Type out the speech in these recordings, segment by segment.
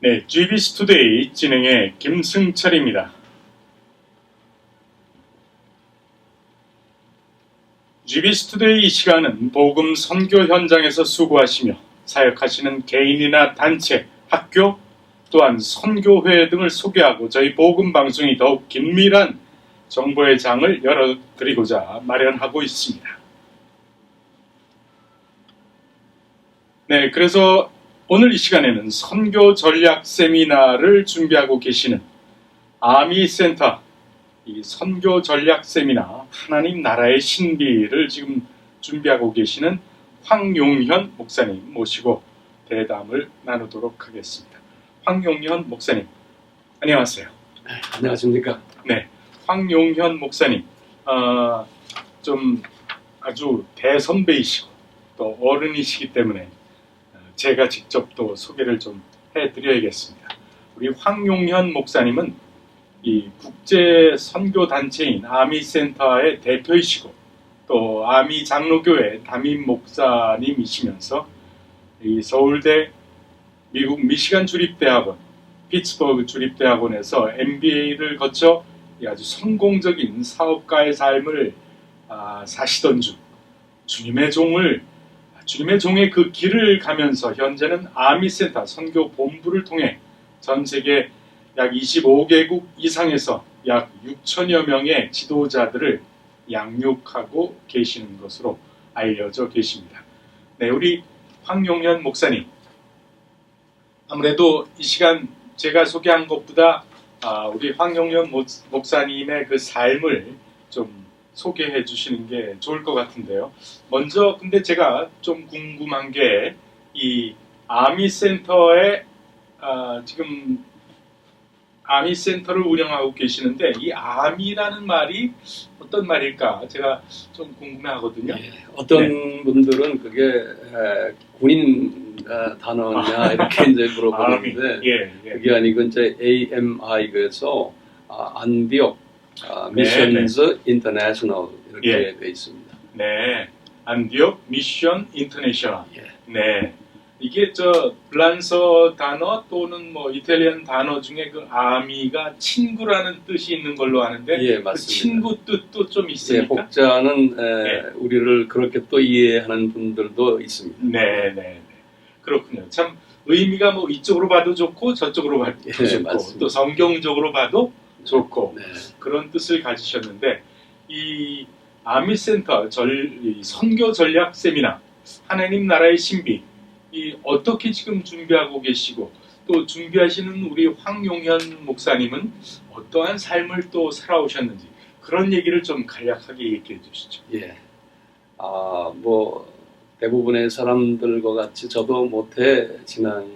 네, GBC 투데이 진행의 김승철입니다. GBC 투데이 이 시간은 복음 선교 현장에서 수고하시며 사역하시는 개인이나 단체, 학교, 또한 선교회 등을 소개하고 저희 복음 방송이 더욱 긴밀한 정보의 장을 열어드리고자 마련하고 있습니다. 네, 그래서 오늘 이 시간에는 선교 전략 세미나를 준비하고 계시는 아미센터 이 선교 전략 세미나 하나님 나라의 신비를 지금 준비하고 계시는 황용현 목사님 모시고 대담을 나누도록 하겠습니다. 황용현 목사님, 안녕하세요. 안녕하십니까? 네, 황용현 목사님, 좀 아주 대선배이시고 또 어른이시기 때문에 제가 직접 또 소개를 좀 해드려야겠습니다. 우리 황용현 목사님은 이 국제 선교 단체인 아미센터의 대표이시고 또 아미 장로교회 담임 목사님이시면서 이 서울대 미국 미시간 주립대학원, 피츠버그 주립대학원에서 MBA를 거쳐 아주 성공적인 사업가의 삶을 사시던 중 주님의 종의 그 길을 가면서 현재는 아미센터 선교 본부를 통해 전 세계 약 25개국 이상에서 약 6천여 명의 지도자들을 양육하고 계시는 것으로 알려져 계십니다. 네, 우리 황용현 목사님, 아무래도 이 시간 제가 소개한 것보다 우리 황용현 목사님의 그 삶을 좀 소개해 주시는 게 좋을 것 같은데요. 먼저 근데 제가 좀 궁금한 게 이 아미센터에 지금 아미센터를 운영하고 계시는데 이 아미라는 말이 어떤 말일까 제가 좀 궁금해하거든요. 예, 어떤 분들은 그게 군인 단어냐 이렇게 이제 물어보는데 그게 아니고 이제 AMI 그래서 안디옥 미션즈 인터내셔널 이렇게 되어 있습니다. 네, 안디옥 미션 인터내셔널. 네, 이게 저 불란서 단어 또는 뭐 이탈리안 단어 중에 그 아미가 친구라는 뜻이 있는 걸로 아는데 맞습니다. 그 친구 뜻도 좀 있습니까? 혹자는 우리를 그렇게 또 이해하는 분들도 있습니다. 네, 그렇군요. 참 의미가 뭐 이쪽으로 봐도 좋고 저쪽으로 봐도 좋고 맞습니다. 또 성경적으로 봐도 좋고 네. 그런 뜻을 가지셨는데 이 아미센터 선교 전략 세미나 하나님 나라의 신비 이 어떻게 지금 준비하고 계시고 또 준비하시는 우리 황용현 목사님은 어떠한 삶을 또 살아오셨는지 그런 얘기를 좀 간략하게 얘기해 주시죠. 뭐 대부분의 사람들과 같이 저도 모태 지난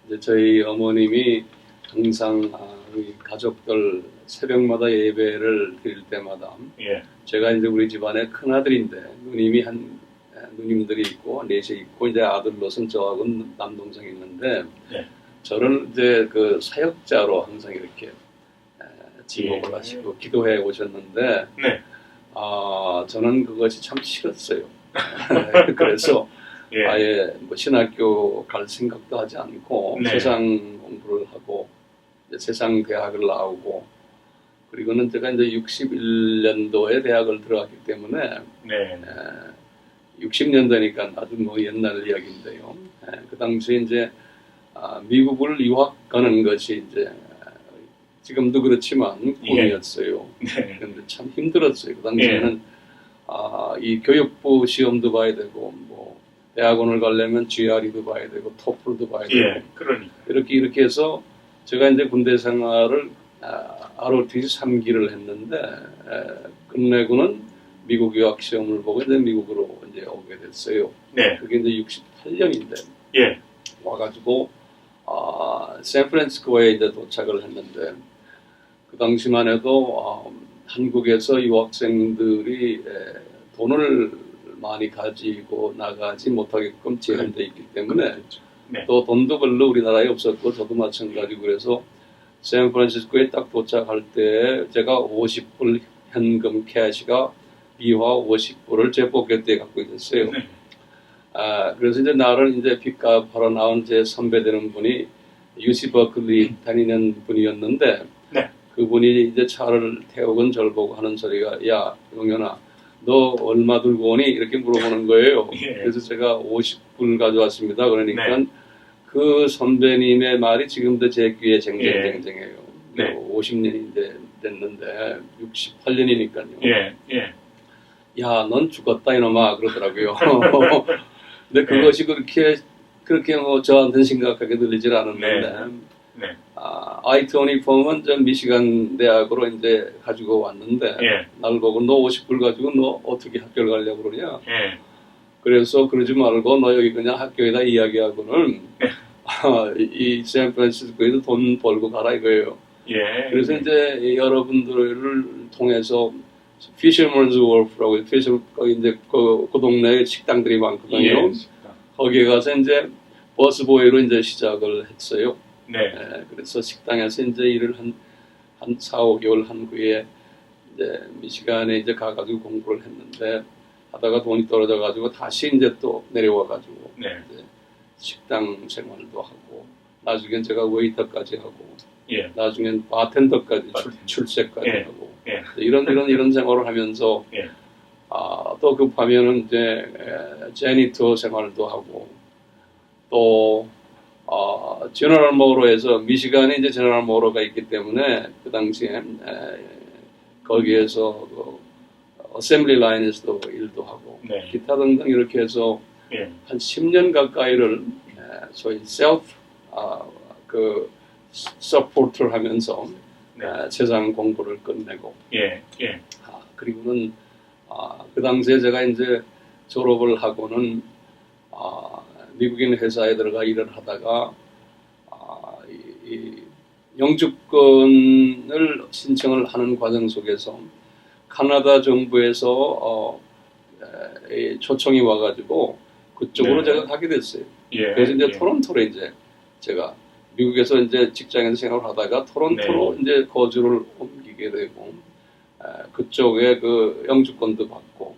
이제 저희 어머님이 항상 우리 가족들 새벽마다 예배를 드릴 때마다 제가 이제 우리 집안의 큰 아들인데 누님들이 있고 넷이 있고 이제 아들로서는 저하고 남동생이 있는데 저를 이제 그 사역자로 항상 이렇게 지목을 하시고 기도해 오셨는데 저는 그것이 참 싫었어요. 그래서 아예 뭐 신학교 갈 생각도 하지 않고 세상 공부를 하고 세상 대학을 나오고 그리고는 제가 이제 61년도에 대학을 들어갔기 때문에 60년대니까 아주 뭐 옛날 이야기인데요. 그 당시에 이제 미국을 유학 가는 것이 이제 지금도 그렇지만 꿈이었어요. 그런데 참 힘들었어요. 그 당시에는 이 교육부 시험도 봐야 되고 뭐 대학원을 가려면 GRE도 봐야 되고 토플도 봐야 되고 이렇게 해서 제가 이제 군대 생활을 ROTC 3기를 했는데 끝내고는 미국 유학 시험을 보고 이제 미국으로 이제 오게 됐어요. 그게 이제 68년인데 와가지고 샌프란시스코에 이제 도착을 했는데 그 당시만 해도 한국에서 유학생들이 돈을 많이 가지고 나가지 못하게끔 제한되어 있기 때문에 또 돈도 별로 우리나라에 없었고 저도 마찬가지고 그래서 샌프란시스코에 딱 도착할 때 제가 50불 현금 캐시가 비화 50불을 제 포켓에 갖고 있었어요. 그래서 이제 나를 이제 빚값하러 나온 제 선배 되는 분이 UC 버클리 다니는 분이었는데 네. 그분이 이제 차를 태우건 절 보고 하는 소리가 야 용현아 너 얼마 들고 오니? 이렇게 물어보는 거예요. 예. 그래서 제가 50불 가져왔습니다. 그러니까 네. 그 선배님의 말이 지금도 제 귀에 쟁쟁쟁쟁해요. 네. 50년이 됐는데 68년이니까요. 예. 예. 야, 넌 죽었다 이놈아 그러더라고요. 근데 그것이 그렇게 뭐 저한테는 심각하게 들리질 않았는데 네. 아이토니 폼은 저 미시간 대학으로 이제 가지고 왔는데 예. 날 보고 너 50불 가지고 너 어떻게 학교를 가려고 그러냐? 예. 그래서 그러지 말고 너 여기 그냥 학교에다 이야기하고는 이 샌프란시스코에도 돈 벌고 가라 이거예요. 예. 그래서 이제 여러분들을 통해서 피셔먼즈 월프라고 거기 이제 그 동네에 식당들이 많거든요. 예. 거기에 가서 이제 버스보이로 이제 시작을 했어요. 네. 그래서 식당에서 이제 일을 한 4, 5개월 한 후에 이제 미시간에 이제 가가지고 공부를 했는데 하다가 돈이 떨어져가지고 다시 이제 또 내려와가지고 네. 이제 식당 생활도 하고 나중엔 제가 웨이터까지 하고 예. 나중엔 바텐더까지 출세까지 예. 하고 예. 이런 생활을 하면서 예. 또 급하면은 이제 제니터 생활도 하고 또 제너럴 모로에서 미시간에 이제 제너럴 모로가 있기 때문에 그 당시에 거기에서 어셈블리 라인에서도 일도 하고 네. 기타 등등 이렇게 해서 예. 한 10년 가까이를 소위 셀프 서포트를 하면서 네. 세상 공부를 끝내고 예. 예. 그리고는 그 당시에 제가 이제 졸업을 하고는 미국인 회사에 들어가 일을 하다가 이 영주권을 신청을 하는 과정 속에서 카나다 정부에서 초청이 와가지고 그쪽으로 네. 제가 가게 됐어요. 예. 그래서 이제 예. 토론토로 이제 제가 미국에서 이제 직장에서 생활을 하다가 토론토로 네. 이제 거주를 옮기게 되고 그쪽에 그 영주권도 받고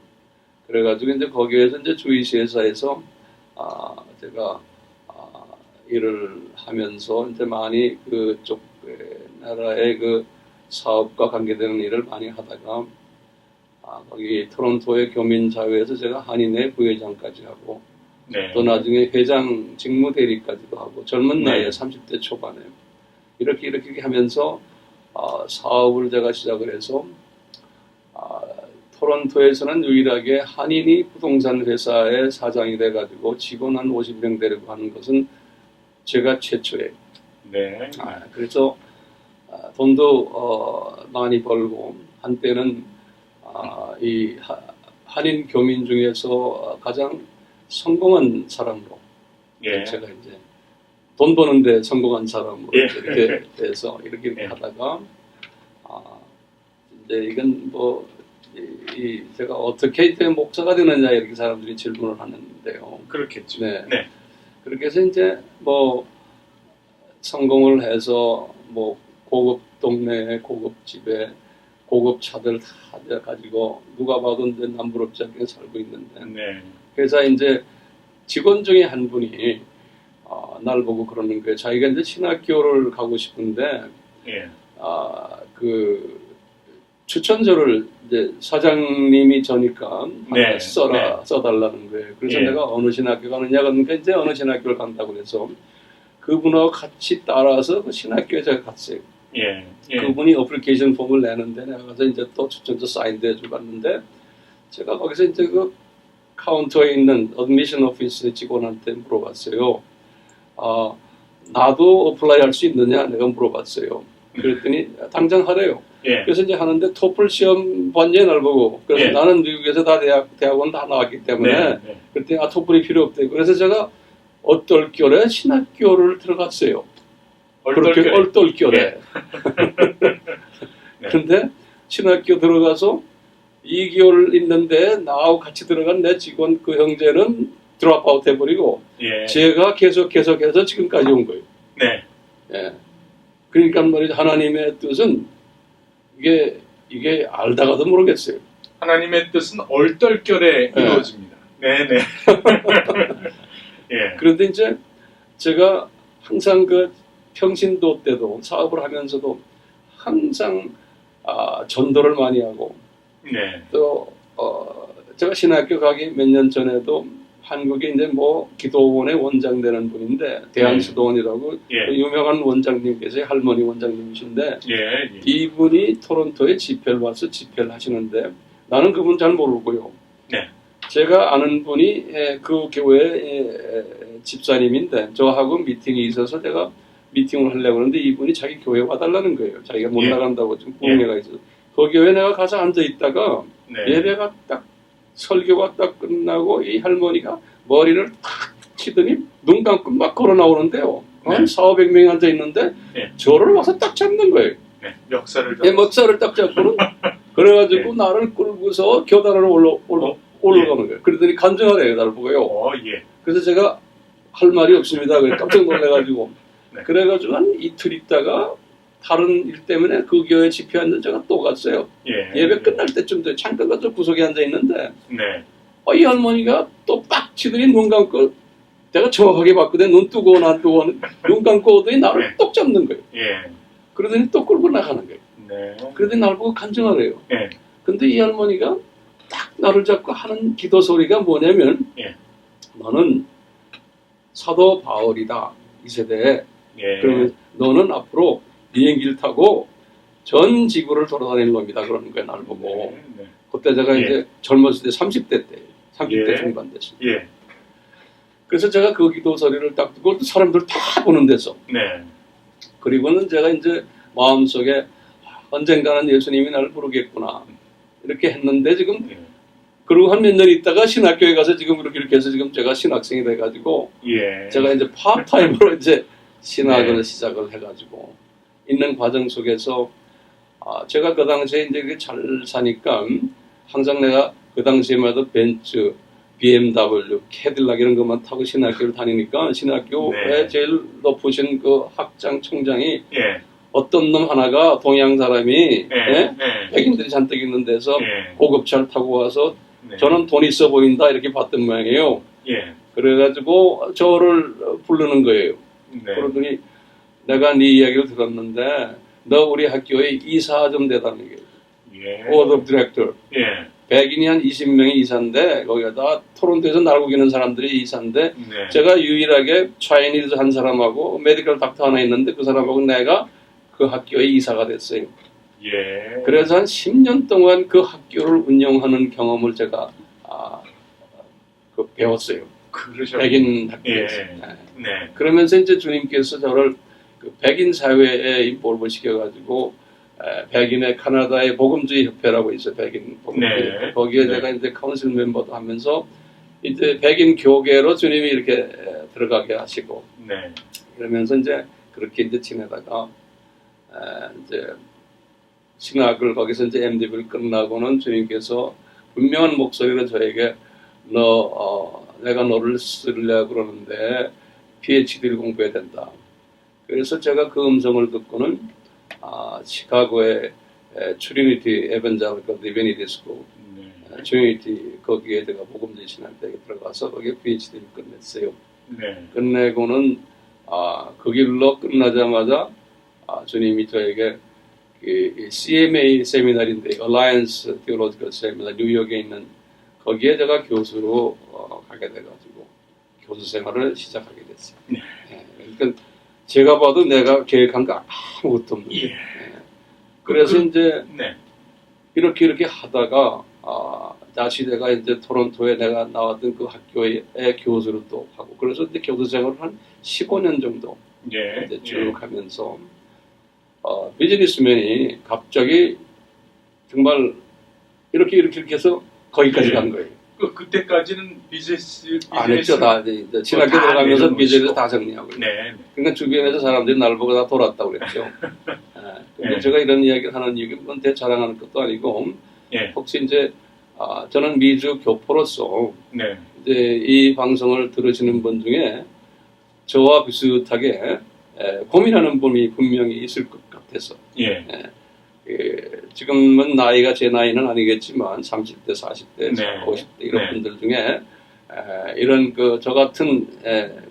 그래가지고 이제 거기에서 이제 주이시 회사에서 제가 일을 하면서 이제 많이 그쪽 나라의 그 사업과 관계되는 일을 많이 하다가 거기 토론토의 교민사회에서 제가 한인회 부회장까지 하고 네. 또 나중에 회장 직무대리까지도 하고 젊은 나이에 네. 30대 초반에 이렇게 하면서 사업을 제가 시작을 해서 토론토에서는 유일하게 한인이 부동산 회사의 사장이 돼가지고 직원 한 50명 데리고 하는 것은 제가 최초예요. 네. 그래서 돈도 많이 벌고 한때는 이 한인 교민 중에서 가장 성공한 사람으로 예. 제가 이제 돈 버는데 성공한 사람으로 예. 이렇게 돼서 이렇게 예. 하다가 이제 이건 뭐 제가 어떻게 이제 목사가 되느냐 이렇게 사람들이 질문을 하는데요. 그렇겠죠. 네. 네. 그렇게 해서 이제 뭐 성공을 해서 뭐 고급 동네에 고급 집에 고급 차들 다 가지고 누가 봐도 이제 남부럽지 않게 살고 있는데 네. 회사 이제 직원 중에 한 분이 날 보고 그러는 거예요. 자기가 이제 신학교를 가고 싶은데 예. 그 추천서를 이제 사장님이 저니까 네. 써달라는 거예요. 그래서 예. 내가 어느 신학교 가느냐 그러니까 이제 어느 신학교를 간다고 해서 그분하고 같이 따라서 그 신학교에 제가 갔어요. 예. 예. 그분이 어플리케이션 폼을 내는데 내가 가서 이제 또 추천서 사인도 해주고 갔는데 제가 거기서 이제 그 카운터에 있는 어드미션 오피스 직원한테 물어봤어요. 나도 어플라이 할 수 있느냐 내가 물어봤어요. 그랬더니 당장 하래요. 예. 그래서 이제 하는데 토플 시험 번제 날 보고 그래서 예. 나는 미국에서 다 대학원 다 나왔기 때문에 네. 네. 그때 토플이 필요 없대요. 그래서 제가 얼떨결에 신학교를 들어갔어요. 그렇게 얼떨결에. 네. 근데 신학교 들어가서 2개월 있는데 나하고 같이 들어간 내 직원 그 형제는 드롭아웃 해버리고 예. 제가 계속해서 지금까지 온 거예요. 네. 예. 그러니까 말이죠. 하나님의 뜻은 이게 알다가도 모르겠어요. 하나님의 뜻은 얼떨결에 네. 이루어집니다. 네네. 예. 그런데 이제 제가 항상 그 평신도 때도 사업을 하면서도 항상 전도를 많이 하고 네. 또 제가 신학교 가기 몇 년 전에도 한국에 이제 뭐 기도원의 원장 되는 분인데 대한수도원이라고 예. 그 유명한 원장님 계세요. 할머니 원장님이신데 예. 이분이 토론토에 집회를 와서 집회를 하시는데 나는 그분 잘 모르고요. 네. 제가 아는 분이 그 교회 집사님인데 저하고 미팅이 있어서 제가 미팅을 하려고 하는데 이분이 자기 교회 와달라는 거예요. 자기가 못 예. 나간다고 지금 부흥회가 있어서 그 교회에 내가 가서 앉아 있다가 네. 예배가 딱 설교가 딱 끝나고 이 할머니가 머리를 탁 치더니 눈 감고 막 걸어 나오는데요. 네. 한 400명이 앉아 있는데 네. 저를 와서 딱 잡는 거예요. 네. 멱살을 예, 먹살을 딱 잡고는 그래가지고 네. 나를 끌고서 계단으로 올라가는 거예요. 그러더니 간증하래요, 나를 보고요. 예. 그래서 제가 할 말이 없습니다. 그래서 깜짝 놀래가지고 네. 그래가지고 한 이틀 있다가 다른 일 때문에 그 교회 집회하는데 제가 또 갔어요. 예. 예배 끝날 때쯤 돼. 잠깐 가서 구석에 앉아 있는데 네. 이 할머니가 또 빡 치더니 눈 감고 내가 정확하게 봤거든. 눈 뜨고 안 뜨고 눈 감고 오더니 나를 네. 똑 잡는 거예요. 예. 그러더니 또 끌고 나가는 거예요. 네. 그러더니 나를 보고 간증하래요. 예. 근데 이 할머니가 딱 나를 잡고 하는 기도 소리가 뭐냐면 예. 너는 사도 바울이다. 이 세대에. 예. 그러면 너는 앞으로 비행기를 타고 전 지구를 돌아다닐 놈이다. 그러는 거예요. 나를 보고. 네. 그때 제가 예. 이제 젊었을 때 30대 때 30대 예. 중반 됐어요. 예. 그래서 제가 그 기도 소리를 딱 듣고 사람들 다 보는 데서 네. 그리고는 제가 이제 마음속에 언젠가는 예수님이 나를 부르겠구나 이렇게 했는데 지금 예. 그리고 한 몇 년 있다가 신학교에 가서 지금 이렇게 해서 지금 제가 신학생이 돼가지고 예. 제가 이제 파트타임으로 이제 신학을 네. 시작을 해가지고 있는 과정 속에서 제가 그 당시에 이제 잘 사니까 항상 내가 그 당시에마다 벤츠, BMW, 캐딜락 이런 것만 타고 신학교를 다니니까 신학교에 네. 제일 높으신 그 학장 총장이 예. 어떤 놈 하나가 동양 사람이 예. 예? 예. 백인들이 잔뜩 있는 데서 예. 고급차를 타고 와서 네. 저는 돈 있어 보인다 이렇게 봤던 모양이에요. 예. 그래가지고 저를 부르는 거예요. 네. 그러더니 내가 네 이야기를 들었는데 너 우리 학교에 이사 좀 되다는 게 예. 보드 오브 디렉터 예. 백인이 한 20명이 이사인데 거기다 토론토에서 날고 기는 사람들이 이사인데 네. 제가 유일하게 차이니즈 한 사람하고 메디컬 닥터 하나 있는데 그 사람하고 내가 그 학교에 이사가 됐어요. 예. 그래서 한 10년 동안 그 학교를 운영하는 경험을 제가 배웠어요. 그러셨군요. 백인 학교에서. 예. 네. 그러면서 이제 주님께서 저를 그 백인 사회에 인볼브 시켜가지고 백인의 카나다의 복음주의 협회라고 있어요. 백인 복음주의 네. 협회. 거기에 네. 제가 이제 카운슬 멤버도 하면서 이제 백인 교계로 주님이 이렇게 들어가게 하시고 네. 그러면서 이제 그렇게 이제 지내다가 이제 신학을 거기서 이제 MDB를 끝나고는 주님께서 분명한 목소리로 저에게 내가 너를 쓰려고 그러는데 PhD를 공부해야 된다. 그래서 제가 그 음성을 듣고는 시카고의 트리니티 에반젤리컬 디비니티 스쿨 네. 트리니티 거기에 제가 복음주의 신학대에 들어가서 거기에 PhD를 끝냈어요. 네. 끝내고는 그 길로 끝나자마자 주님이 저에게 그 CMA 세미나리인데 Alliance Theological Seminar 뉴욕에 있는 거기에 제가 교수로 가게 돼가지고 교수 생활을 시작하게 됐어요. 네. 그러니까 제가 봐도 내가 계획한 거 아무것도 없는 거예요. 예. 그래서 이제 네. 이렇게 하다가 다시 내가 이제 토론토에 내가 나왔던 그 학교의 교수를 또 하고 그래서 이제 교수 생활을 한 15년 정도 예. 이제 쭉 하면서 비즈니스맨이 갑자기 정말 이렇게 해서 거기까지 예. 간 거예요. 그때까지는 비즈니스 안 했죠. 다 이제 신학교 다 들어가면서 내려놓으시고. 비즈니스 다 정리하고. 네. 그러니까 주변에서 사람들이 나를 보고 다 돌았다고 그랬죠. 근데 네. 제가 이런 이야기를 하는 이유는 대자랑하는 것도 아니고 예. 혹시 이제 저는 미주 교포로서 네. 이제 이 방송을 들으시는 분 중에 저와 비슷하게 고민하는 분이 분명히 있을 것 같아서 예. 지금은 나이가 제 나이는 아니겠지만 30대, 40대, 네. 50대 이런 네. 분들 중에 이런 저 같은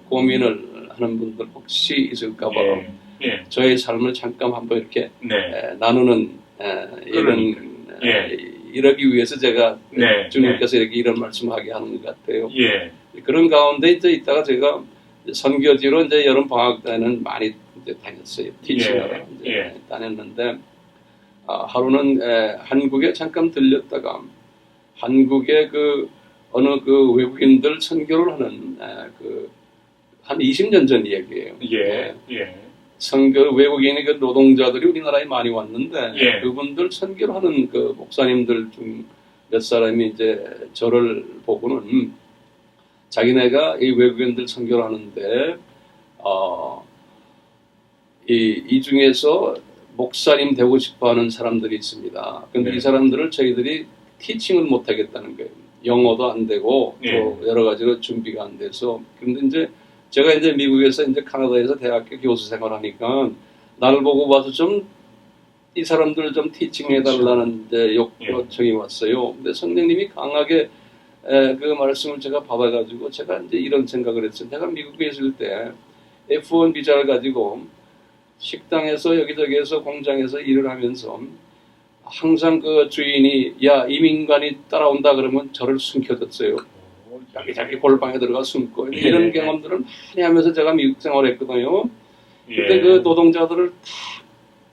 고민을 하는 분들 혹시 있을까봐 저의 삶을 잠깐 한번 이렇게 나누는 이러기 위해서 제가 주님께서 이렇게 이런 말씀하게 하는 것 같아요. 그런 가운데 이제 있다가 제가 선교지로 이제 여름 방학 때는 많이 이제 다녔어요. 티칭을 다녔는데 하루는 한국에 잠깐 들렸다가 한국에 어느 외국인들 선교를 하는 한 20년 전 이야기예요. 선교 외국인의 노동자들이 우리나라에 많이 왔는데 그분들 선교를 하는 목사님들 중 몇 사람이 이제 저를 보고는 자기네가 이 외국인들 선교를 하는데 이 중에서 목사님 되고 싶어하는 사람들이 있습니다. 그런데 이 사람들을 저희들이 티칭을 못 하겠다는 거예요. 영어도 안 되고 또 여러 가지로 준비가 안 돼서. 그런데 이제 제가 이제 미국에서 이제 캐나다에서 대학교 교수 생활하니까 나를 보고 봐서 좀 이 사람들 좀 티칭해 달라는 이제 요청이 왔어요. 근데 성령님이 강하게 그 말씀을 제가 받아가지고 제가 이제 이런 생각을 했어요. 내가 미국에 있을 때 F1 비자를 가지고 식당에서 여기저기에서 공장에서 일을 하면서 항상 주인이 야 이민관이 따라온다 그러면 저를 숨겨뒀어요. 자기 골방에 들어가 숨고 이런 경험들을 많이 하면서 제가 미국 생활했거든요. 근데 노동자들을 다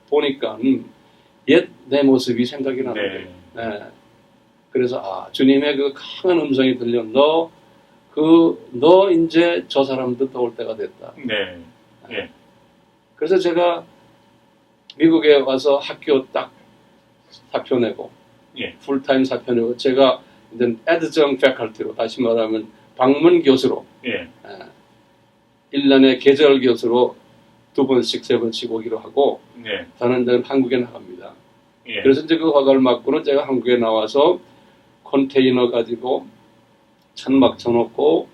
보니까 옛 내 모습이 생각이 나는 거예요. 그래서 주님의 강한 음성이 들려 너 이제 저 사람도 더올 때가 됐다. 그래서 제가 미국에 와서 학교 딱 사표 내고 풀타임 사표 내고 제가 이제 애드정 패컬티로 다시 말하면 방문 교수로 1년에 계절 교수로 2번씩 3번씩 오기로 하고 저는 이제 한국에 나갑니다. 그래서 이제 그 허가를 받고는 제가 한국에 나와서 컨테이너 가지고 천막 쳐놓고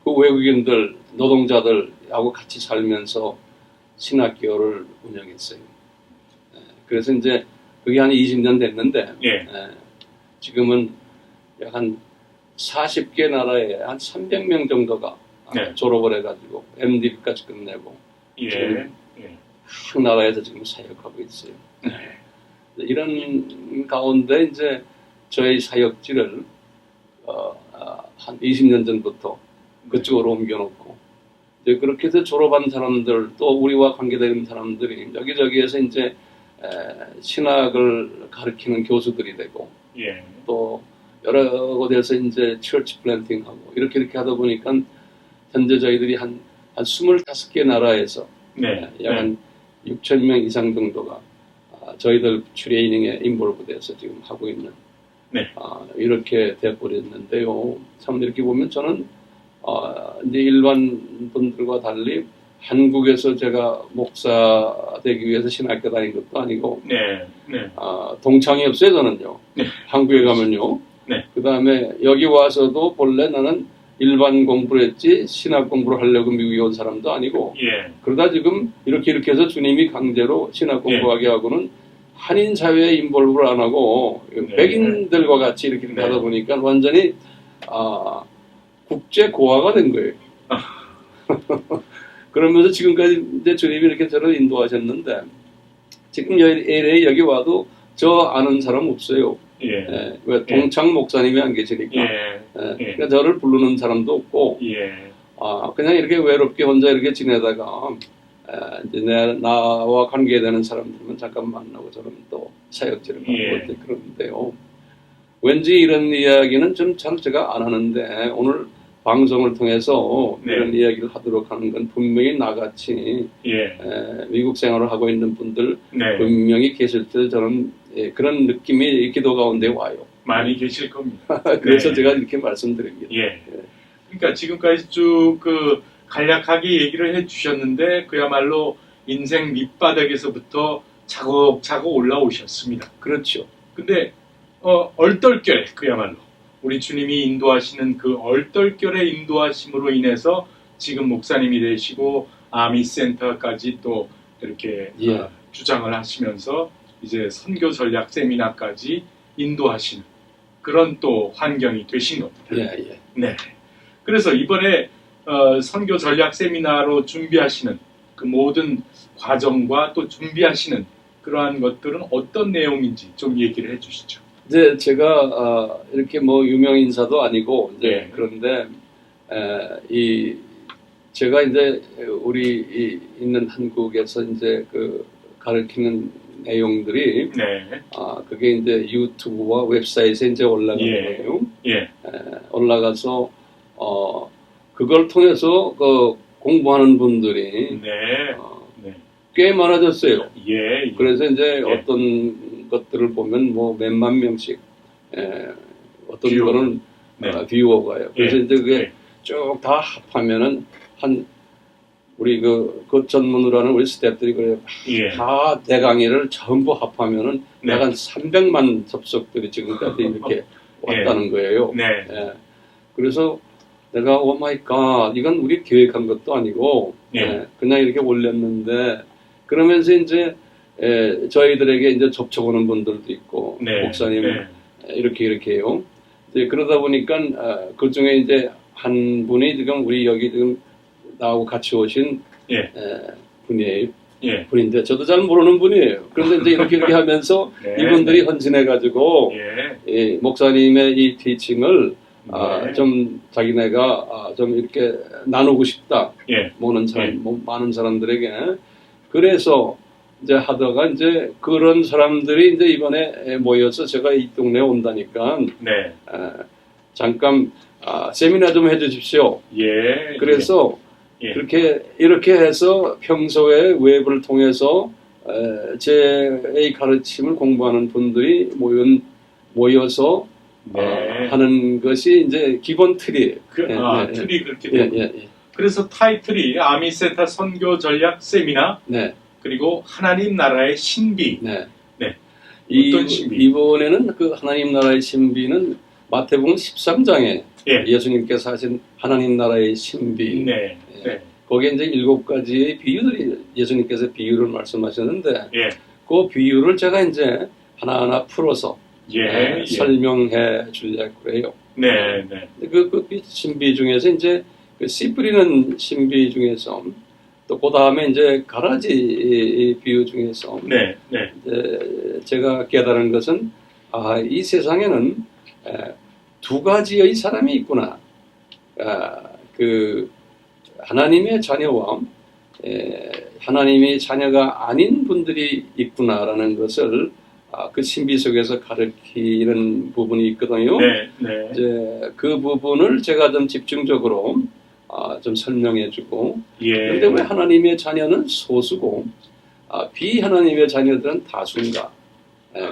그 외국인들 노동자들하고 같이 살면서 신학교를 운영했어요. 그래서 이제 그게 한 20년 됐는데 지금은 약 한 40개 나라에 한 300명 정도가 졸업을 해가지고 MD까지 끝내고 지금 각 나라에서 지금 사역하고 있어요. 이런 가운데 이제 저희 사역지를 한 20년 전부터 그쪽으로 옮겨놓고 이제 그렇게 해서 졸업한 사람들 또 우리와 관계되는 사람들이 여기저기에서 이제 신학을 가르치는 교수들이 되고 또 여러 곳에서 이제 처치 플랜팅하고 이렇게 하다 보니까 현재 저희들이 한 25개 나라에서 약 한 6,000명 이상 정도가 저희들 트레이닝에 인볼브돼서 지금 하고 있는 이렇게 돼버렸는데요. 참 이렇게 보면 저는 이제 일반 분들과 달리 한국에서 제가 목사 되기 위해서 신학교 다닌 것도 아니고 동창이 없어요 저는요. 한국에 가면요. 그 다음에 여기 와서도 본래 나는 일반 공부를 했지 신학 공부를 하려고 미국에 온 사람도 아니고 그러다 지금 이렇게 해서 주님이 강제로 신학 공부하게 하고는 한인 사회에 인볼브를 안 하고 백인들과 같이 이렇게 하다 보니까 완전히 국제 고아가 된 거예요. 그러면서 지금까지 이제 주님이 이렇게 저를 인도하셨는데 지금 LA 여기 와도 저 아는 사람 없어요. 왜 동창 목사님이 안 계시니까 그러니까 저를 부르는 사람도 없고 그냥 이렇게 외롭게 혼자 이렇게 지내다가 이제 나와 관계되는 사람들만 잠깐 만나고 저는 또 사역지를 하고 있고 그러는데요. 왠지 이런 이야기는 좀 잘 제가 안 하는데 오늘 방송을 통해서 이런 이야기를 하도록 하는 건 분명히 나같이 미국 생활을 하고 있는 분들 분명히 계실 때 저는 그런 느낌이 기도 가운데 와요. 많이 계실 겁니다. 그래서 제가 이렇게 말씀드립니다. 그러니까 지금까지 쭉 간략하게 얘기를 해주셨는데 그야말로 인생 밑바닥에서부터 차곡차곡 올라오셨습니다. 그렇죠. 근데 얼떨결에 그야말로 우리 주님이 인도하시는 그 얼떨결의 인도하심으로 인해서 지금 목사님이 되시고 아미센터까지 또 이렇게 주장을 하시면서 이제 선교 전략 세미나까지 인도하시는 그런 또 환경이 되신 겁니다. 네. 그래서 이번에 선교 전략 세미나로 준비하시는 그 모든 과정과 또 준비하시는 그러한 것들은 어떤 내용인지 좀 얘기를 해주시죠. 이제 제가 이렇게 뭐 유명 인사도 아니고 이제 네. 그런데 제가 이제 우리 있는 한국에서 이제 그 가르치는 내용들이 네. 그게 이제 유튜브와 웹사이트에 이제 올라가는 거예요. 예. 올라가서 그걸 통해서 그 공부하는 분들이 네. 네. 꽤 많아졌어요. 예. 그래서 이제 예. 어떤 것들을 보면 뭐 몇만 명씩 어떤 뷰어. 거는 네. 뷰어가요. 그래서 예. 이제 그게 예. 쭉 다 합하면은 우리 그 전문으로 하는 우리 스태프들이 그래요. 예. 다 대강의를 전부 합하면은 네. 약 한 300만 접속들이 지금까지 이렇게 왔다는 거예요. 네. 그래서 내가 오 마이 갓 이건 우리 계획한 것도 아니고 예. 그냥 이렇게 올렸는데 그러면서 이제 저희들에게 이제 접촉 오는 분들도 있고 네. 목사님 네. 이렇게 해요. 이제 그러다 보니까 그 중에 이제 한 분이 지금 우리 여기 지금 나하고 같이 오신 예. 분이에요. 예. 분인데 저도 잘 모르는 분이에요. 그런데 이제 이렇게 하면서 네. 이분들이 헌신해가지고 예. 이 목사님의 이 티칭을 네. 좀 자기네가 좀 이렇게 나누고 싶다. 예. 많은 사람들에게. 그래서 이제 하다가 이제 그런 사람들이 이제 이번에 모여서 제가 이 동네에 온다니까 네. 잠깐 세미나 좀 해주십시오. 예. 그래서 예. 이렇게 해서 평소에 웹을 통해서 제 가르침을 공부하는 분들이 모여서 네. 하는 것이 이제 기본 틀이에요. 틀이 그렇게 되고. 그래서 타이틀이 아미세타 선교 전략 세미나. 네. 그리고 하나님 나라의 신비. 네. 네. 어떤 신비? 이번에는 그 하나님 나라의 신비는 마태복음 13장에 예. 예수님께서 하신 하나님 나라의 신비. 네. 네. 거기에 이제 7가지의 비유들이 예수님께서 비유를 말씀하셨는데 예. 그 비유를 제가 이제 하나하나 풀어서 예. 설명해 주려고 그래요. 네. 네. 그 신비 중에서 이제 그 씨 뿌리는 신비 중에서 또 그 다음에 이제 가라지 비유 중에서 네. 네. 제가 깨달은 것은 이 세상에는 두 가지의 사람이 있구나. 그 하나님의 자녀와 하나님의 자녀가 아닌 분들이 있구나라는 것을 그 신비 속에서 가르치는 부분이 있거든요. 네. 네. 이제 그 부분을 제가 좀 집중적으로 좀 설명해주고, 예. 그런데 왜 하나님의 자녀는 소수고 비하나님의 자녀들은 다수인가?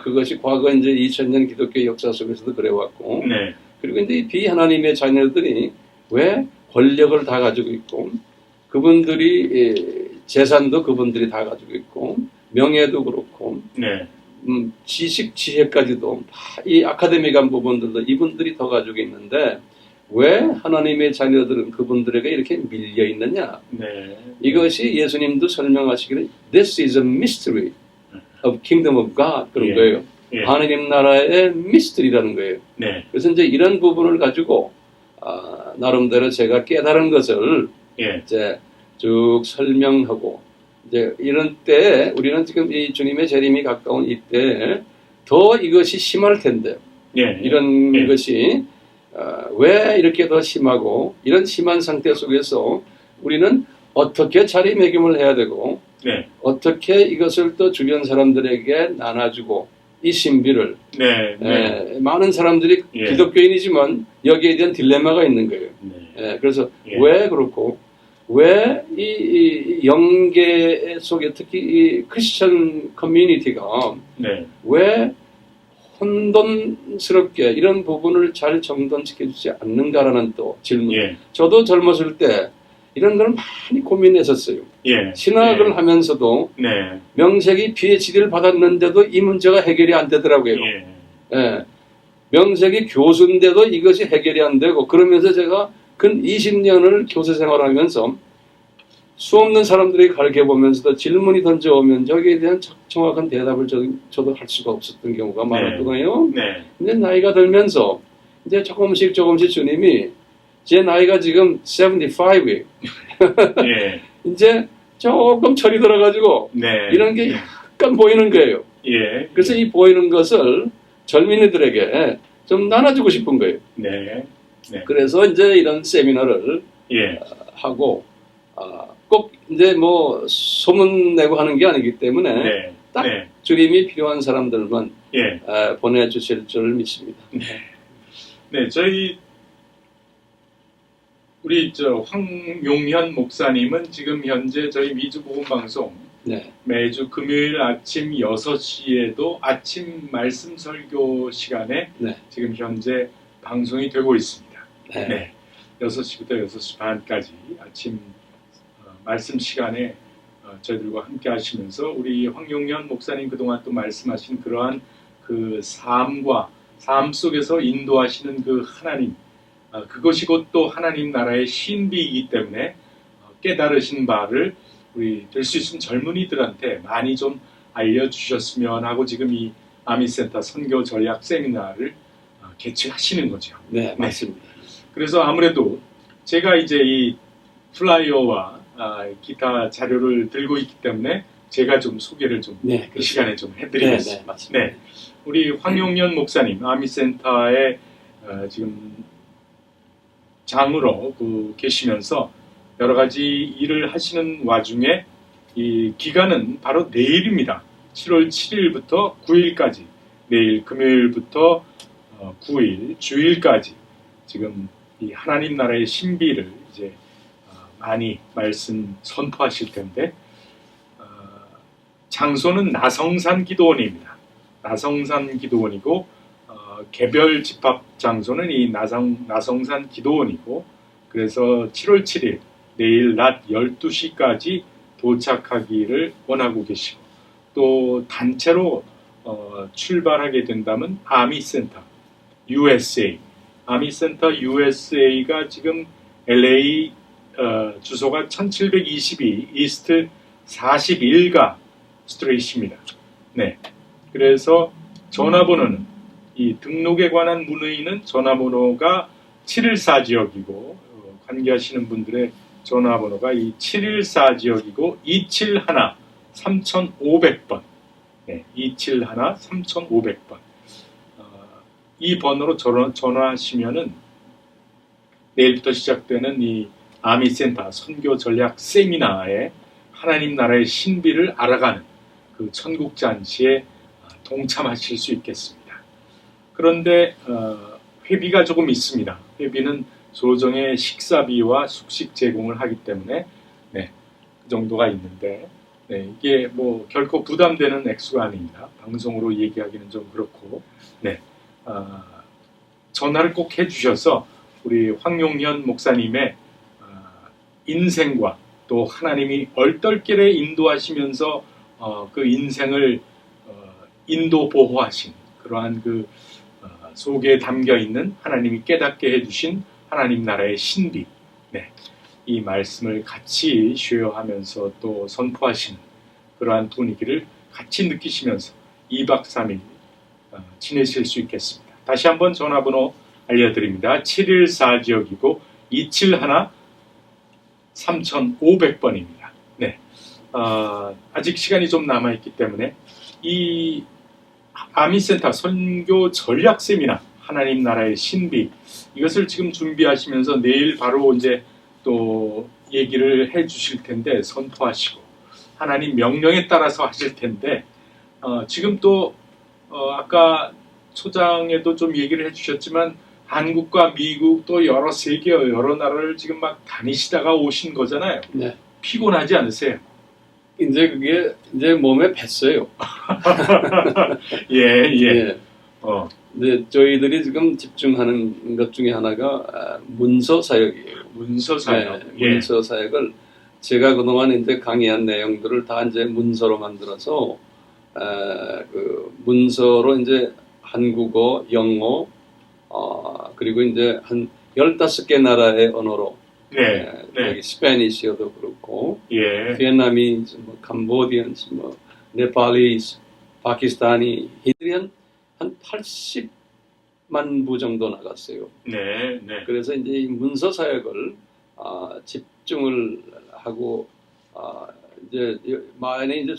그것이 과거 이제 2000년 기독교 역사 속에서도 그래왔고, 네. 그리고 이제 이 비하나님의 자녀들이 왜 권력을 다 가지고 있고, 그분들이 재산도 그분들이 다 가지고 있고, 명예도 그렇고, 네. 지식, 지혜까지도 이 아카데믹한 부분들도 이분들이 더 가지고 있는데 왜 하나님의 자녀들은 그분들에게 이렇게 밀려 있느냐? 네. 이것이 예수님도 설명하시기를 This is a mystery of kingdom of God 그런 예. 거예요. 예. 하나님 나라의 미스터리라는 거예요. 네. 그래서 이제 이런 부분을 가지고 나름대로 제가 깨달은 것을 예. 이제 쭉 설명하고 이제 이런 때 우리는 지금 이 주님의 재림이 가까운 이때 더 이것이 심할 텐데 예. 이런 예. 것이 왜 이렇게 더 심하고 이런 심한 상태 속에서 우리는 어떻게 자리매김을 해야 되고 네. 어떻게 이것을 또 주변 사람들에게 나눠주고 이 신비를 네. 네. 많은 사람들이 예. 기독교인이지만 여기에 대한 딜레마가 있는 거예요. 네. 그래서 예. 왜 그렇고 왜 이 영계 속에 특히 이 크리스천 커뮤니티가 네. 왜 혼돈스럽게 이런 부분을 잘 정돈시켜주지 않는가라는 또 질문. 예. 저도 젊었을 때 이런 걸 많이 고민했었어요. 예. 신학을 예. 하면서도 네. 명색이 PhD를 받았는데도 이 문제가 해결이 안 되더라고요. 예. 명색이 교수인데도 이것이 해결이 안 되고 그러면서 제가 근 20년을 교수 생활하면서 수없는 사람들이 가르쳐보면서도 질문이 던져오면 저기에 대한 정확한 대답을 저도 할 수가 없었던 경우가 많았거든요. 네. 근데 나이가 들면서 이제 조금씩 주님이 제 나이가 지금 75예요. 예. 이제 조금 철이 들어가지고 네. 이런 게 약간 보이는 거예요. 예. 그래서 이 보이는 것을 젊은이들에게 좀 나눠주고 싶은 거예요. 네. 네. 그래서 이제 이런 세미나를 예. 하고 꼭 이제 뭐 소문 내고 하는 게 아니기 때문에 네. 딱 네. 주님이 필요한 사람들만 예. 보내주실 줄 믿습니다. 네, 우리 황용현 목사님은 지금 현재 저희 미주복음방송 네. 매주 금요일 아침 6시에도 아침 말씀 설교 시간에 네. 지금 현재 방송이 되고 있습니다. 네. 네, 6시부터 6시 반까지 아침 말씀 시간에 저희들과 함께 하시면서 우리 황용현 목사님 그동안 또 말씀하신 그러한 그 삶 속에서 인도하시는 그 하나님, 그것이 곧 또 하나님 나라의 신비이기 때문에 깨달으신 바를 우리 될 수 있으면 젊은이들한테 많이 좀 알려주셨으면 하고 지금 이 아미센터 선교 전략 세미나를 개최하시는 거죠. 네, 맞습니다. 그래서 아무래도 제가 이제 이 플라이어와 기타 자료를 들고 있기 때문에 제가 좀 소개를 좀 네, 그 시간에 좀 해드리겠습니다. 네, 맞습니다. 네, 우리 황용현 목사님 아미센터에 지금 장으로 계시면서 여러 가지 일을 하시는 와중에 이 기간은 바로 내일입니다. 7월 7일부터 9일까지 내일 금요일부터 9일 주일까지 지금 이 하나님 나라의 신비를 이제 많이 말씀 선포하실 텐데 장소는 나성산 기도원입니다. 나성산 기도원이고 개별 집합 장소는 이 나성산 기도원이고 그래서 7월 7일 내일 낮 12시까지 도착하기를 원하고 계시고 또 단체로 출발하게 된다면 아미센터 USA 아미센터 USA가 지금 LA 주소가 1722 이스트 41가 스트레이트입니다. 네, 그래서 전화번호는 이 등록에 관한 문의는 전화번호가 714 지역이고 관계하시는 분들의 전화번호가 이 714 지역이고 271 3500번 네, 271 3500번 이 번호로 전화하시면은 내일부터 시작되는 이 아미센터 선교 전략 세미나에 하나님 나라의 신비를 알아가는 그 천국 잔치에 동참하실 수 있겠습니다. 그런데 회비가 조금 있습니다. 회비는 조정의 식사비와 숙식 제공을 하기 때문에 네, 그 정도가 있는데 네, 이게 뭐 결코 부담되는 액수가 아닙니다. 방송으로 얘기하기는 좀 그렇고 네, 전화를 꼭 해주셔서 우리 황용현 목사님의 인생과 또 하나님이 얼떨결에 인도하시면서 그 인생을 인도 보호하신 그러한 그 속에 담겨 있는 하나님이 깨닫게 해주신 하나님 나라의 신비 네, 이 말씀을 같이 쉐어하면서 또 선포하시는 그러한 분위기를 같이 느끼시면서 2박 3일 지내실 수 있겠습니다. 다시 한번 전화번호 알려드립니다. 714 지역이고 271 3500번입니다. 네, 아직 시간이 좀 남아있기 때문에 이 아미센터 선교 전략 세미나 하나님 나라의 신비 이것을 지금 준비하시면서 내일 바로 이제 또 얘기를 해 주실 텐데 선포하시고 하나님 명령에 따라서 하실 텐데 지금 또 아까 초장에도 좀 얘기를 해 주셨지만 한국과 미국 또 여러 세계 여러 나라를 지금 막 다니시다가 오신 거잖아요. 네. 피곤하지 않으세요? 이제 그게 이제 몸에 뱄어요. 예. 네. 네, 저희들이 지금 집중하는 것 중에 하나가 문서 사역이에요. 문서 사역. 네, 문서 사역을 제가 그동안 이제 강의한 내용들을 다 이제 문서로 만들어서 그 문서로 이제 한국어, 영어, 그리고 이제 한 15개 나라의 언어로 여기 스페니시어도 그렇고 비엔나미즈, 뭐 캄보디언스, 뭐 네팔리스, 파키스타니 이들이 한 80 10만 부 정도 나갔어요. 네, 네. 그래서 이제 이 문서 사역을 집중을 하고 이제 만에 이제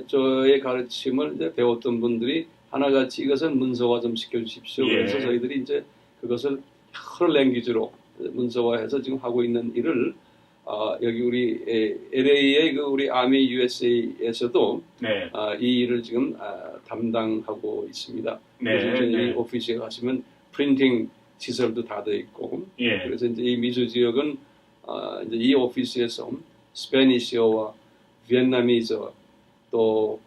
저의 가르침을 이제 배웠던 분들이 하나같이 이것은 문서화 좀 시켜주십시오. 예. 그래서 저희들이 이제 그것을 여러 랭귀지로 문서화해서 지금 하고 있는 일을 여기 우리 LA의 그 우리 아미 USA에서도 네. 이 일을 지금 담당하고 있습니다. 네, 그래서 이제 네. 이 오피스에 가시면 프린팅 시설도 다 돼 있고, 예. 그래서 이제 이 미주 지역은 이제 이 오피스에서 스페니시어와 비엔나미저 또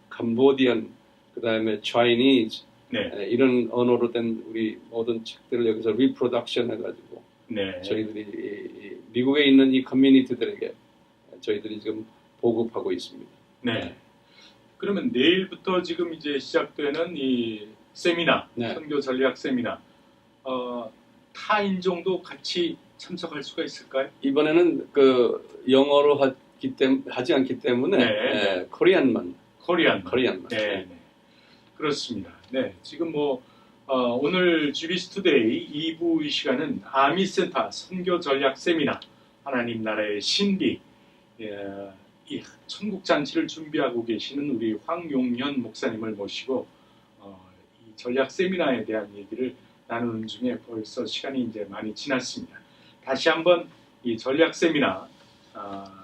캄보디안, 그다음에 차이니즈 네. 이런 언어로 된 우리 모든 책들을 여기서 리프로덕션 해가지고 네. 저희들이 이 미국에 있는 이 커뮤니티들에게 저희들이 지금 보급하고 있습니다. 네. 그러면 내일부터 지금 이제 시작되는 이 세미나, 네. 선교 전략 세미나, 타 인종도 같이 참석할 수가 있을까요? 이번에는 그 영어로 하지 않기 때문에 네. 코리안만. 네. 네. 그렇습니다. 네. 지금 오늘 GBC 투데이 2부 이 시간은 아미센터 선교 전략 세미나, 하나님 나라의 신비, 이 천국 잔치를 준비하고 계시는 우리 황용현 목사님을 모시고 이 전략 세미나에 대한 얘기를 나누는 중에 벌써 시간이 이제 많이 지났습니다. 다시 한번 이 전략 세미나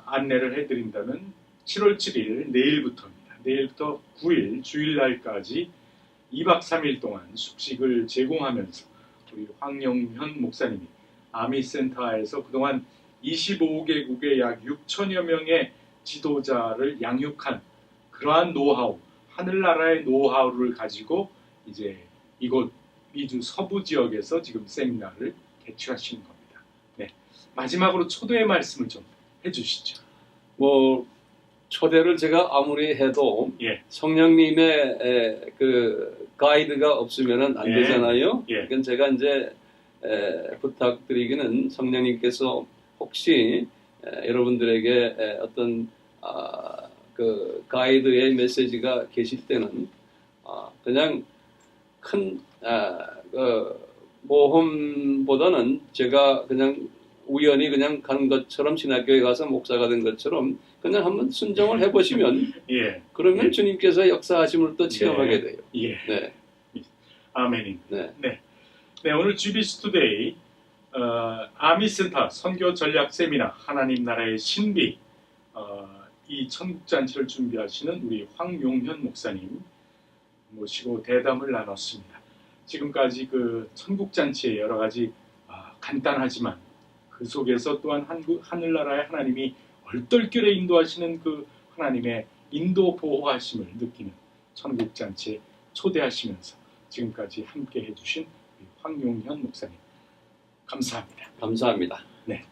안내를 해드린다면 7월 7일 내일부터입니다. 내일부터 9일 주일날까지 2박 3일 동안 숙식을 제공하면서 우리 황영현 목사님이 아미센터에서 그동안 25개국의 약 6천여 명의 지도자를 양육한 그러한 노하우, 하늘나라의 노하우를 가지고 이제 이곳 미주 서부 지역에서 지금 세미나를 개최하시는 겁니다. 네. 마지막으로 초대의 말씀을 좀 해주시죠. 초대를 제가 아무리 해도 예. 성령님의 그 가이드가 없으면 안 예. 되잖아요. 예. 그러니까 제가 이제 부탁드리기는 성령님께서 혹시 여러분들에게 어떤 그 가이드의 메시지가 계실 때는 그냥 큰 모험보다는 제가 그냥 우연히 그냥 간 것처럼 신학교에 가서 목사가 된 것처럼 그냥 한번 순종을 해보시면 예. 그러면 예. 주님께서 역사하심을 또 체험하게 돼요. 예. 네. 아멘입니다. 네. 네. 네, 오늘 GBC 투데이 아미센터 선교 전략 세미나 하나님 나라의 신비 이 천국잔치를 준비하시는 우리 황용현 목사님 모시고 대담을 나눴습니다. 지금까지 그 천국잔치의 여러 가지 간단하지만 그 속에서 또한 하늘나라의 하나님이 얼떨결에 인도하시는 그 하나님의 인도 보호하심을 느끼는 천국잔치에 초대하시면서 지금까지 함께 해주신 황용현 목사님 감사합니다. 감사합니다. 네.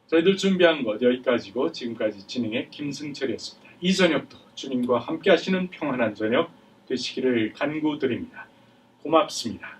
저희들 준비한 것 여기까지고 지금까지 진행의 김승철이었습니다. 이 저녁도 주님과 함께 하시는 평안한 저녁 되시기를 간구드립니다. 고맙습니다.